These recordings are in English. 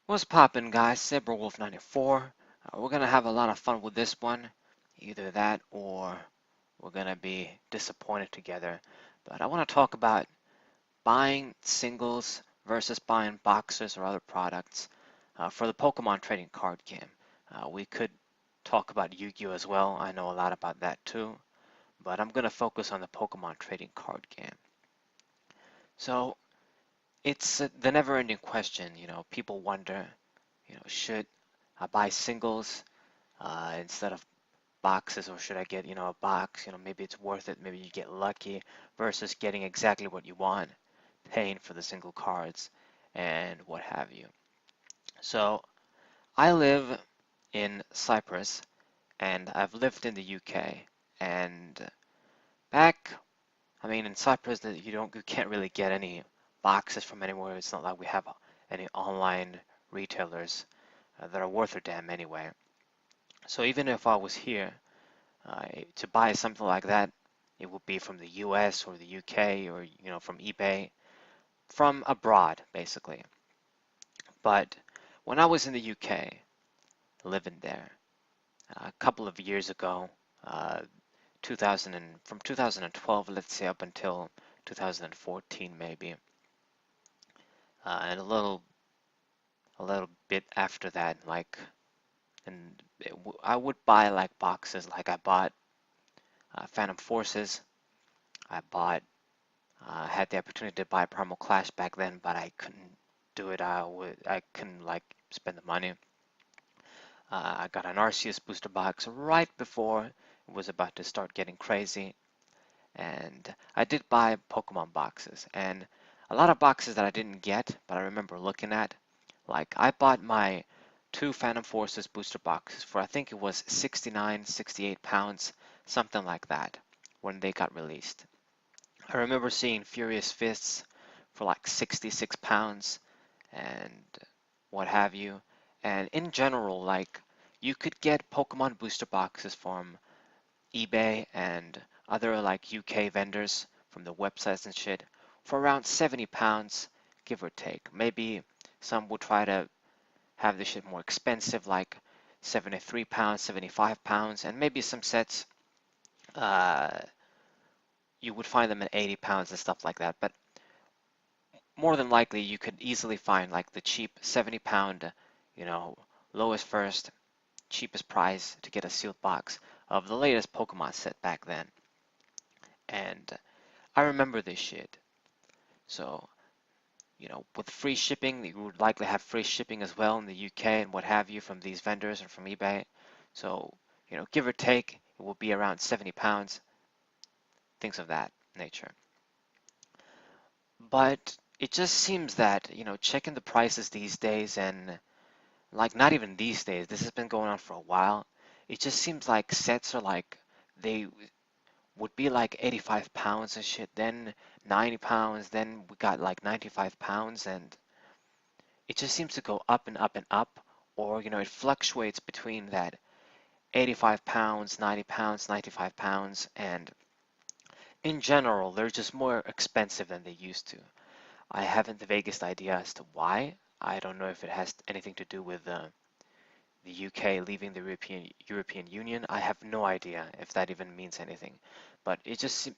What's poppin', guys? Saberwolf94. We're gonna have a lot of fun with this one. Either that or we're gonna be disappointed together. But I want to talk about buying singles versus buying boxes or other products for the Pokemon trading card game. We could talk about Yu-Gi-Oh as well. I know a lot about that too. But I'm gonna focus on the Pokemon trading card game. So it's the never-ending question. People wonder, should I buy singles instead of boxes, or should I get, a box? Maybe it's worth it. Maybe you get lucky versus getting exactly what you want, paying for the single cards and what have you. So I live in Cyprus and I've lived in the UK. And back, in Cyprus, you can't really get any boxes from anywhere. It's not like we have any online retailers that are worth a damn anyway. So even if I was here, to buy something like that, it would be from the US or the UK or from eBay, from abroad basically. But when I was in the UK, living there a couple of years ago, 2000 from 2012, let's say up until 2014 maybe, and a little bit after that, and I would buy like boxes, like I bought Phantom Forces, I bought had the opportunity to buy Primal Clash back then, but I couldn't do it. I couldn't like spend the money. I got an Arceus booster box right before it was about to start getting crazy, and I did buy Pokemon boxes and a lot of boxes that I didn't get, but I remember looking at. Like I bought my two Phantom Forces booster boxes for I think it was 69, 68 pounds, something like that, when they got released. I remember seeing Furious Fists for like 66 pounds and what have you. And in general, like you could get Pokemon booster boxes from eBay and other like UK vendors from the websites and shit for around 70 pounds, give or take. Maybe some would try to have the shit more expensive, like 73 pounds, 75 pounds, and maybe some sets uh, you would find them at 80 pounds and stuff like that. But more than likely you could easily find like the cheap 70-pound, you know, lowest first, cheapest price to get a sealed box of the latest Pokemon set back then. And I remember this shit. So, with free shipping, you would likely have free shipping as well in the UK and what have you from these vendors or from eBay. So, give or take, it will be around 70 pounds, things of that nature. But it just seems that, checking the prices these days and like not even these days, this has been going on for a while. It just seems like sets are like they would be like 85 pounds and shit, then 90 pounds, then we got like 95 pounds, and it just seems to go up and up and up, or it fluctuates between that 85 pounds, 90 pounds, 95 pounds, and in general, they're just more expensive than they used to. I haven't the vaguest idea as to why. I don't know if it has anything to do with the UK leaving the European Union. I have no idea if that even means anything, but it just seems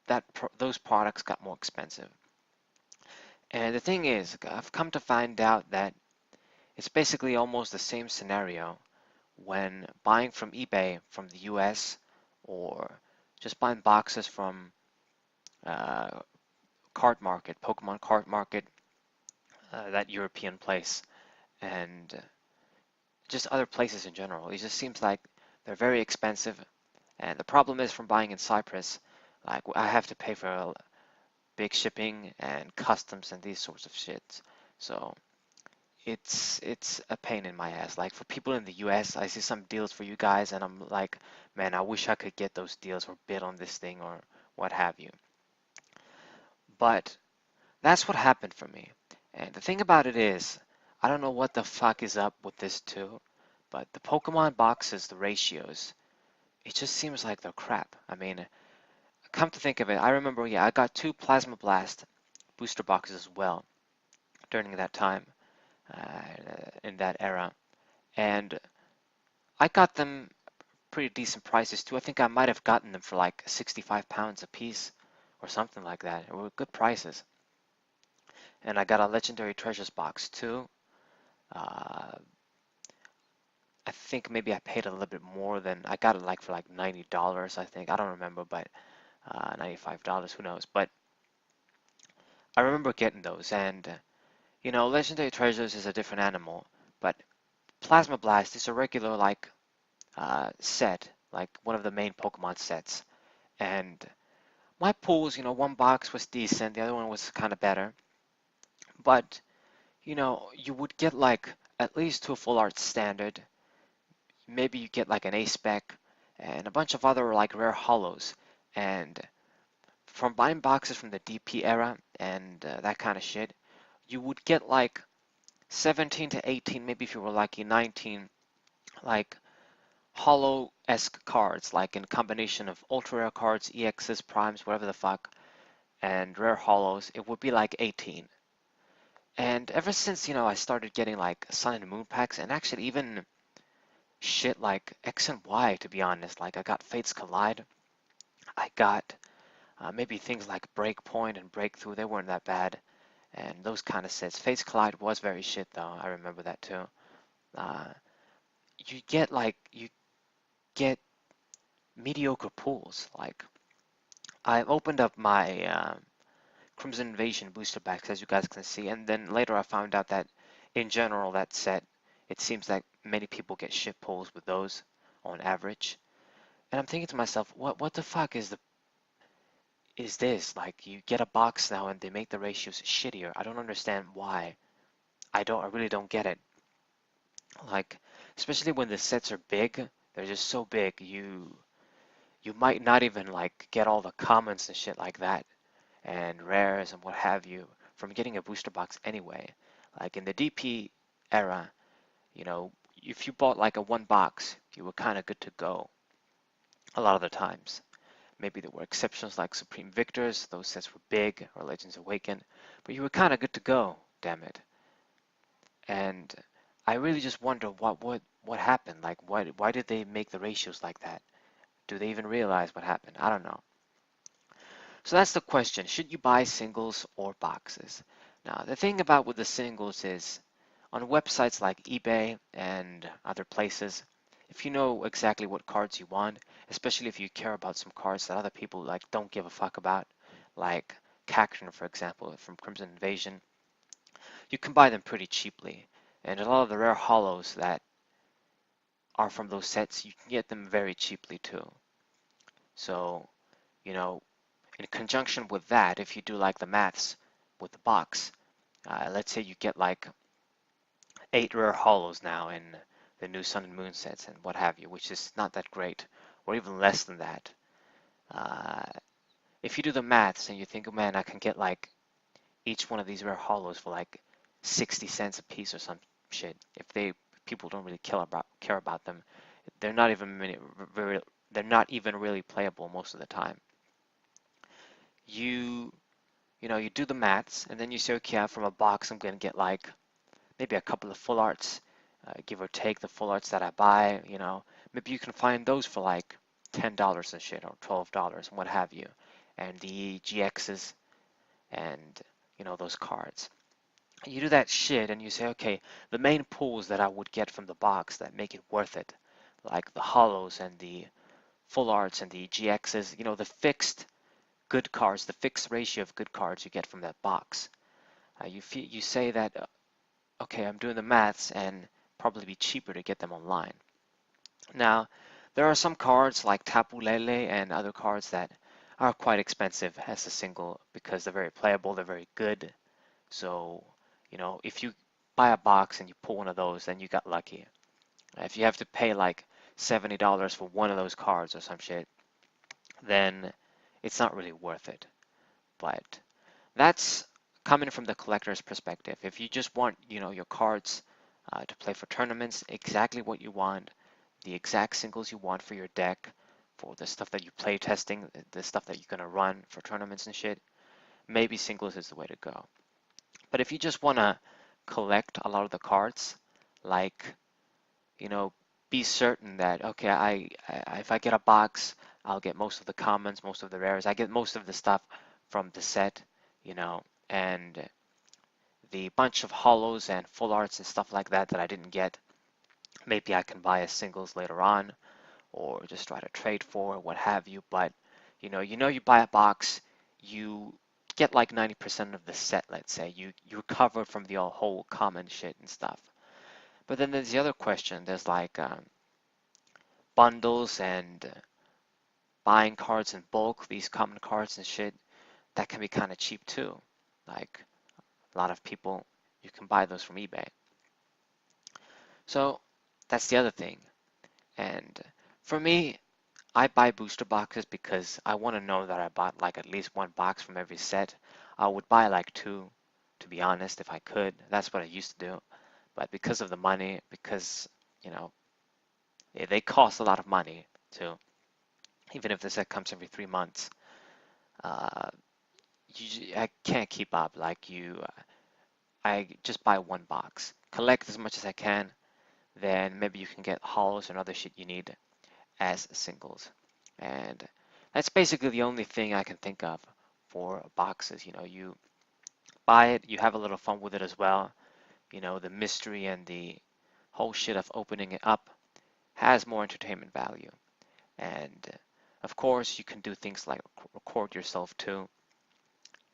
that those products got more expensive. And the thing is, I've come to find out that it's basically almost the same scenario when buying from eBay from the US or just buying boxes from uh, Card Market, Pokemon Card Market, that European place, and just other places in general. It just seems like they're very expensive. And the problem is from buying in Cyprus, like I have to pay for big shipping and customs and these sorts of shit. So it's a pain in my ass. Like for people in the US, I see some deals for you guys and I'm like, man, I wish I could get those deals or bid on this thing or what have you. But that's what happened for me. And the thing about it is, I don't know what the fuck is up with this too, but the Pokemon boxes, the ratios, it just seems like they're crap. Come to think of it, I remember, I got two Plasma Blast booster boxes as well during that time. in that era, and I got them pretty decent prices too. I think I might have gotten them for like 65 pounds a piece or something like that. It were good prices. And I got a Legendary Treasures box too. Uh, I think maybe I paid a little bit more than I got it like for like $90, I think. I don't remember, but $95, who knows. But I remember getting those, and Legendary Treasures is a different animal, but Plasma Blast is a regular like set, like one of the main Pokemon sets. And my pools, one box was decent, the other one was kind of better, but you would get like at least two full art standard. Maybe you get like an A spec and a bunch of other like rare hollows. And from buying boxes from the DP era and that kind of shit, you would get like 17 to 18, maybe if you were lucky, 19, like hollow-esque cards, like in combination of ultra rare cards, EXs, primes, whatever the fuck, and rare hollows, it would be like 18. And ever since, I started getting like Sun and Moon packs, and actually even shit like X and Y, to be honest, like I got Fates Collide, I got maybe things like Breakpoint and Breakthrough, they weren't that bad, and those kind of sets. Fates Collide was very shit though, I remember that too. Uh, you get mediocre pools. Like I've opened up my Crimson Invasion booster packs, as you guys can see, and then later I found out that in general that set, it seems like many people get shit pulls with those on average. And I'm thinking to myself, what the fuck is this? Like you get a box now and they make the ratios shittier. I don't understand why. I really don't get it. Like especially when the sets are big, they're just so big, you might not even like get all the comments and shit like that and rares and what have you from getting a booster box anyway. Like in the DP era, if you bought like a one box, you were kind of good to go a lot of the times. Maybe there were exceptions like Supreme Victors, those sets were big, or Legends Awaken, but you were kind of good to go, damn it. And I really just wonder what happened. Like why did they make the ratios like that? Do they even realize what happened? I don't know. So that's the question. Should you buy singles or boxes? Now, the thing about with the singles is on websites like eBay and other places, if you know exactly what cards you want, especially if you care about some cards that other people like don't give a fuck about, like Cacturn, for example, from Crimson Invasion, you can buy them pretty cheaply. And a lot of the rare hollows that are from those sets, you can get them very cheaply too. So, you know, in conjunction with that, if you do like the maths with the box, let's say you get like 8 rare hollows now in the new Sun and Moon sets and what have you, which is not that great, or even less than that. Uh, if you do the maths and you think, oh man, I can get like each one of these rare hollows for like 60 cents a piece or some shit. If people don't really care about them, they're not even they're not even really playable most of the time. You you do the maths and then you say, okay, from a box I'm going to get like maybe a couple of full arts, give or take the full arts that I buy. Maybe you can find those for like $10 and shit or $12 and what have you, and the GXs and those cards. You do that shit and you say, okay, the main pools that I would get from the box that make it worth it, like the hollows and the full arts and the GXs, the fixed good cards, the fixed ratio of good cards you get from that box. You say that, okay, I'm doing the maths and probably be cheaper to get them online. Now, there are some cards like Tapu Lele and other cards that are quite expensive as a single because they're very playable, they're very good. So, if you buy a box and you pull one of those, then you got lucky. If you have to pay like $70 for one of those cards or some shit, then it's not really worth it. But that's coming from the collector's perspective. If you just want, your cards to play for tournaments, exactly what you want, the exact singles you want for your deck, for the stuff that you play testing, the stuff that you're gonna run for tournaments and shit, maybe singles is the way to go. But if you just wanna collect a lot of the cards. Like, you know, be certain that, okay, if I get a box, I'll get most of the commons, most of the rares. I get most of the stuff from the set, you know, and the bunch of holos and full arts and stuff like that that I didn't get, maybe I can buy as singles later on or just try to trade for, what have you. But you buy a box, you get like 90% of the set, let's say. You're covered from the whole common shit and stuff. But then there's the other question. There's like bundles and buying cards in bulk, these common cards and shit, that can be kind of cheap too. Like a lot of people, you can buy those from eBay. So that's the other thing. And for me, I buy booster boxes because I want to know that I bought like at least one box from every set. I would buy like two, to be honest, if I could. That's what I used to do. But because of the money, because, you know, they cost a lot of money too. Even if the set comes every 3 months, uh, I can't keep up. Like I just buy one box, collect as much as I can, then maybe you can get holos and other shit you need as singles. And that's basically the only thing I can think of for boxes. You buy it, you have a little fun with it as well. The mystery and the whole shit of opening it up has more entertainment value. And of course, you can do things like record yourself too,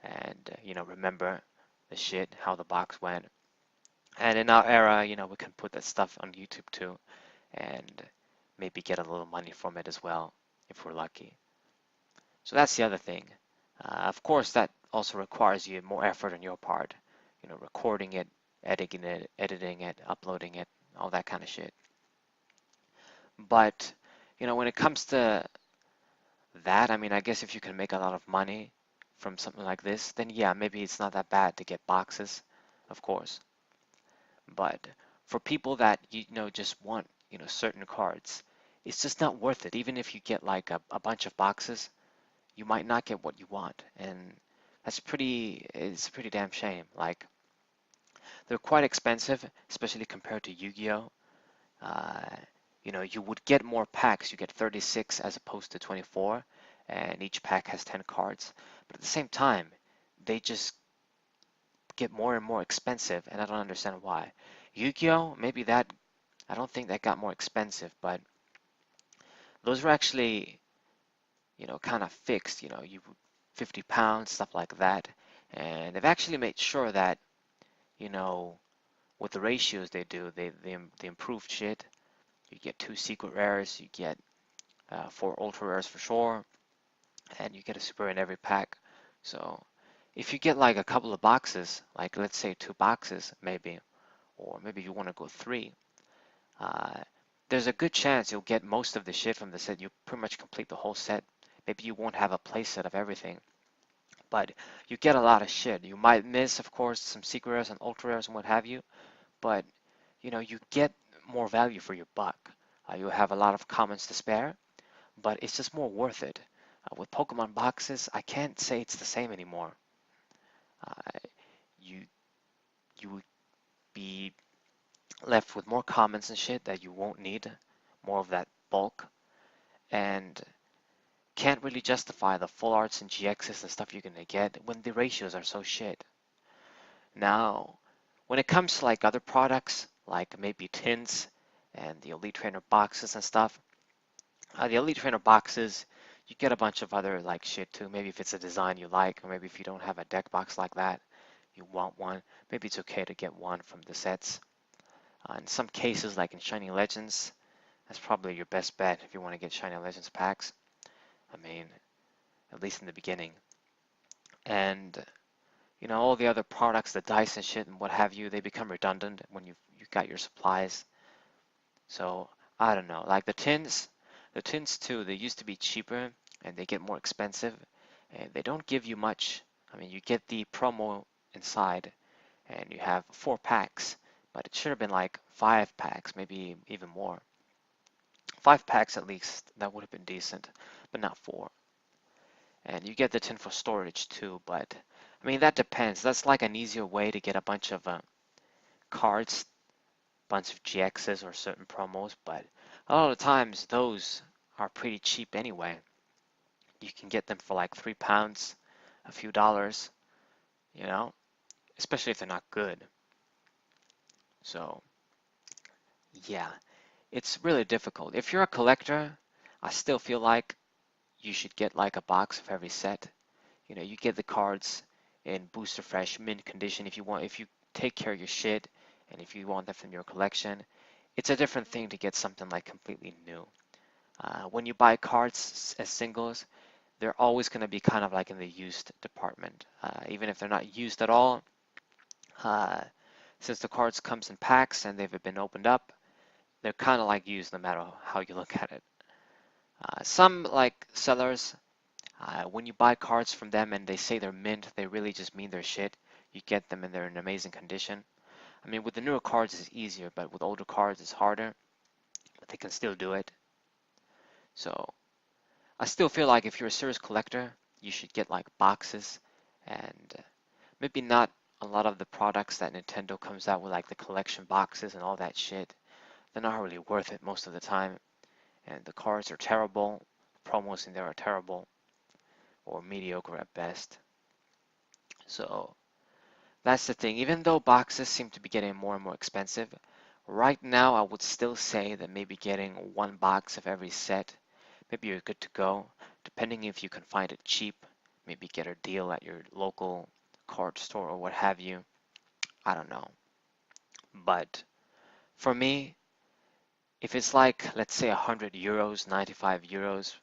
and remember the shit, how the box went. And in our era, we can put that stuff on YouTube too, and maybe get a little money from it as well if we're lucky. So that's the other thing. Of course, that also requires you more effort on your part, recording it, editing it, uploading it, all that kind of shit. But, when it comes to that, I mean, I guess if you can make a lot of money from something like this, then yeah, maybe it's not that bad to get boxes, of course. But for people that, just want, certain cards, it's just not worth it. Even if you get like a bunch of boxes, you might not get what you want. And it's a pretty damn shame. Like, they're quite expensive, especially compared to Yu-Gi-Oh! Uh, you would get more packs. You get 36 as opposed to 24, and each pack has 10 cards. But at the same time, they just get more and more expensive, and I don't understand why. Yu-Gi-Oh! Maybe that, I don't think that got more expensive, but those were actually, kind of fixed, you 50 pounds, stuff like that. And they've actually made sure that, you know, with the ratios they do, they improved shit. You get 2 secret rares, you get 4 ultra rares for sure, and you get a super in every pack. So if you get like a couple of boxes, like let's say 2 boxes maybe, or maybe you want to go 3, uh, there's a good chance you'll get most of the shit from the set. You pretty much complete the whole set. Maybe you won't have a play set of everything, but you get a lot of shit. You might miss, of course, some secret rares and ultra rares and what have you, but you get more value for your buck. You have a lot of commons to spare, but it's just more worth it. With Pokemon boxes, I can't say it's the same anymore. Uh, you you would be left with more commons and shit that you won't need, more of that bulk, and can't really justify the full arts and GXs and stuff you're gonna get when the ratios are so shit. Now, when it comes to like other products, like maybe tins and the Elite Trainer boxes and stuff, the Elite Trainer boxes, you get a bunch of other like shit too. Maybe if it's a design you like, or maybe if you don't have a deck box like that, you want one. Maybe it's okay to get one from the sets. In some cases, like in Shiny Legends, that's probably your best bet if you want to get Shiny Legends packs. I mean, at least in the beginning. And all the other products, the dice and shit and what have you, they become redundant when you've got your supplies. So I don't know. Like the tins too, they used to be cheaper and they get more expensive and they don't give you much. I mean, you get the promo inside and you have 4 packs, but it should have been like 5 packs, maybe even more. 5 packs at least, that would have been decent, but not 4. And you get the tin for storage too, but I mean, that depends. That's like an easier way to get a bunch of cards, bunch of GXs or certain promos, but a lot of times those are pretty cheap anyway. You can get them for like £3, a few dollars, you know, especially if they're not good. So yeah, it's really difficult. If you're a collector, I still feel like you should get like a box of every set. You know, you get the cards in booster fresh mint condition if you want, if you take care of your shit and if you want them from your collection. It's a different thing to get something like completely new. When you buy cards as singles, they're always going to be kind of like in the used department. Even if they're not used at all, uh, since the cards comes in packs and they've been opened up, they're kind of like used no matter how you look at it. Some like sellers, when you buy cards from them and they say they're mint, they really just mean they're shit. You get them and they're in amazing condition. I mean, with the newer cards it's easier, but with older cards it's harder, but they can still do it. So I still feel like if you're a serious collector, you should get like boxes and maybe not a lot of the products that Nintendo comes out with, like the collection boxes and all that shit. They're not really worth it most of the time, and the cards are terrible. Promos in there are terrible or mediocre at best. So that's the thing. Even though boxes seem to be getting more and more expensive, right now I would still say that maybe getting one box of every set, maybe you're good to go. Depending if you can find it cheap, maybe get a deal at your local card store or what have you. I don't know. But for me, if it's like, let's say 100 euros, 95 euros,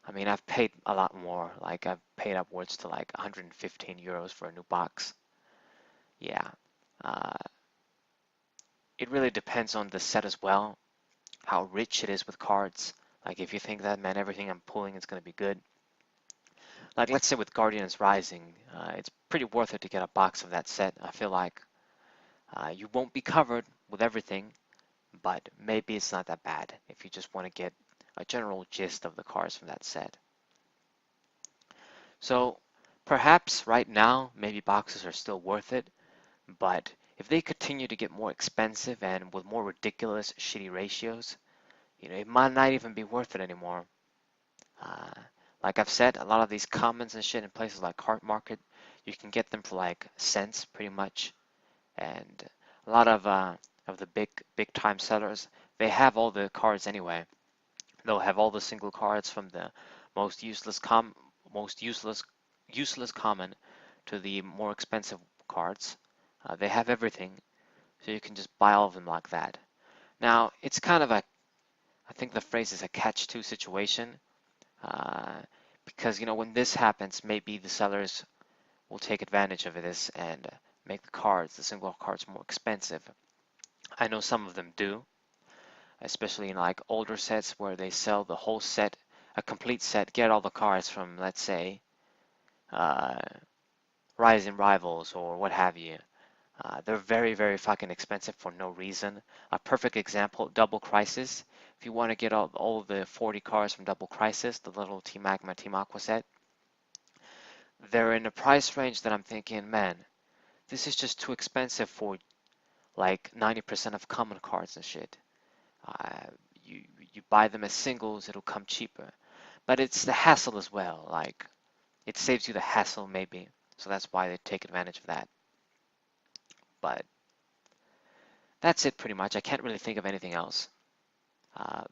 I mean, I've paid a lot more. Like, I've paid upwards to like 115 euros for a new box. Yeah. Uh, it really depends on the set as well, how rich it is with cards. Like, if you think that, man, everything I'm pulling is going to be good. Like, let's say with Guardians Rising, it's pretty worth it to get a box of that set. I feel like you won't be covered with everything, but maybe it's not that bad if you just want to get a general gist of the cards from that set. So perhaps right now, maybe boxes are still worth it, but if they continue to get more expensive and with more ridiculous, shitty ratios, it might not even be worth it anymore. Uh, like I've said, a lot of these commons and shit in places like Card Market, you can get them for like cents pretty much, and a lot of the big time sellers, they have all the cards anyway. They'll have all the single cards from the most useless most useless common to the more expensive cards. They have everything, so you can just buy all of them like that. Now, it's kind of I think the phrase is a catch-two situation, uh, because when this happens, maybe the sellers will take advantage of this and make the single cards, more expensive. I know some of them do, especially in like older sets where they sell the whole set, a complete set, get all the cards from, let's say, uh, Rising Rivals or what have you. They're very, very fucking expensive for no reason. A perfect example, Double Crisis. If you want to get all the 40 cards from Double Crisis, the little Team Magma, Team Aqua set, they're in a price range that I'm thinking, man, this is just too expensive for like 90% of common cards and shit. Uh, you you buy them as singles, it'll come cheaper. But it's the hassle as well. Like, it saves you the hassle maybe. So that's why they take advantage of that. But that's it pretty much. I can't really think of anything else. Uh,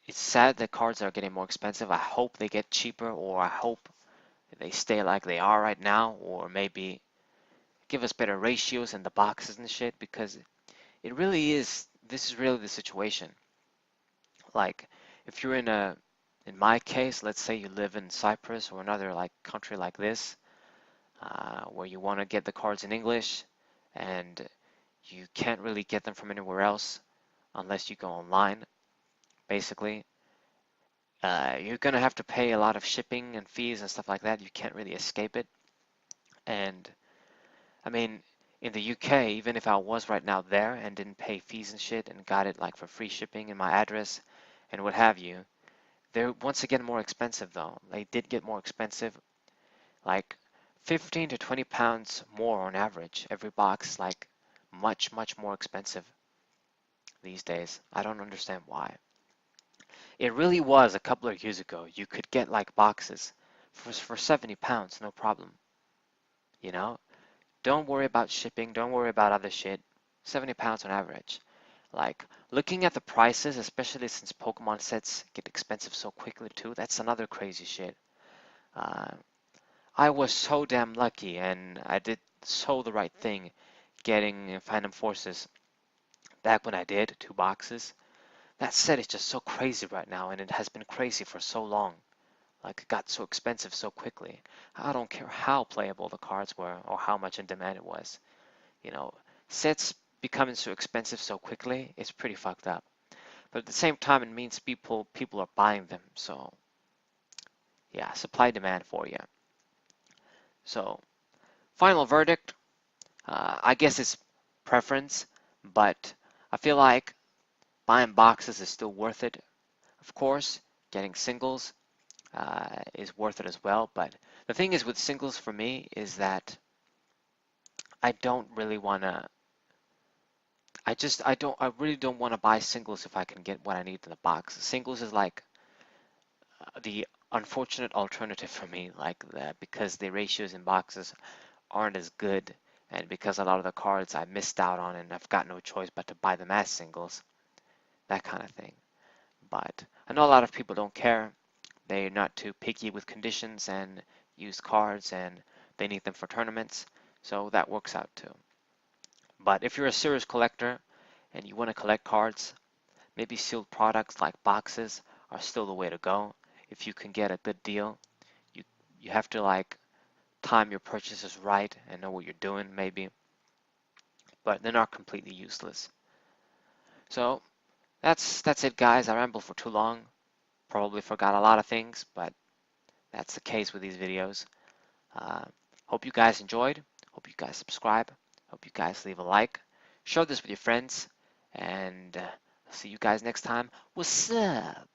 it's sad that cards are getting more expensive. I hope they get cheaper, or I hope they stay like they are right now, or maybe give us better ratios in the boxes and shit, because it really is, this is really the situation. Like, if you're in my case, let's say you live in Cyprus or another like country like this, where you want to get the cards in English and you can't really get them from anywhere else unless you go online, basically. You're gonna have to pay a lot of shipping and fees and stuff like that. You can't really escape it. And I mean, in the UK, even if I was right now there and didn't pay fees and shit and got it like for free shipping in my address and what have you, they're once again more expensive though. They did get more expensive, like 15 to 20 pounds more on average. Every box, like much, much more expensive these days. I don't understand why. It really was a couple of years ago. You could get like boxes for 70 pounds, no problem. You know, don't worry about shipping, don't worry about other shit. 70 pounds on average. Like, looking at the prices, especially since Pokemon sets get expensive so quickly too, that's another crazy shit. Uh, I was so damn lucky and I did so the right thing getting Phantom Forces back when I did, 2 boxes. That set is just so crazy right now and it has been crazy for so long. Like, it got so expensive so quickly. I don't care how playable the cards were or how much in demand it was. You know, sets becoming so expensive so quickly is pretty fucked up. But at the same time, it means people are buying them. So yeah, supply demand for you. So final verdict, I guess it's preference, but I feel like buying boxes is still worth it. Of course, getting singles is worth it as well. But the thing is with singles for me is that I don't really want to. I really don't want to buy singles if I can get what I need in the box. Singles is like the unfortunate alternative for me, like that, because the ratios in boxes aren't as good, and because a lot of the cards I missed out on and I've got no choice but to buy them as singles, that kind of thing. But I know a lot of people don't care. They're not too picky with conditions and use cards, and they need them for tournaments, so that works out too. But if you're a serious collector and you want to collect cards, maybe sealed products like boxes are still the way to go. If you can get a good deal, you you have to like time your purchases right and know what you're doing maybe, but they're not completely useless. So that's it, guys. I rambled for too long. Probably forgot a lot of things, but that's the case with these videos. Uh, Hope you guys enjoyed. Hope you guys subscribe. Hope you guys leave a like. Share this with your friends, and see you guys next time. What's up?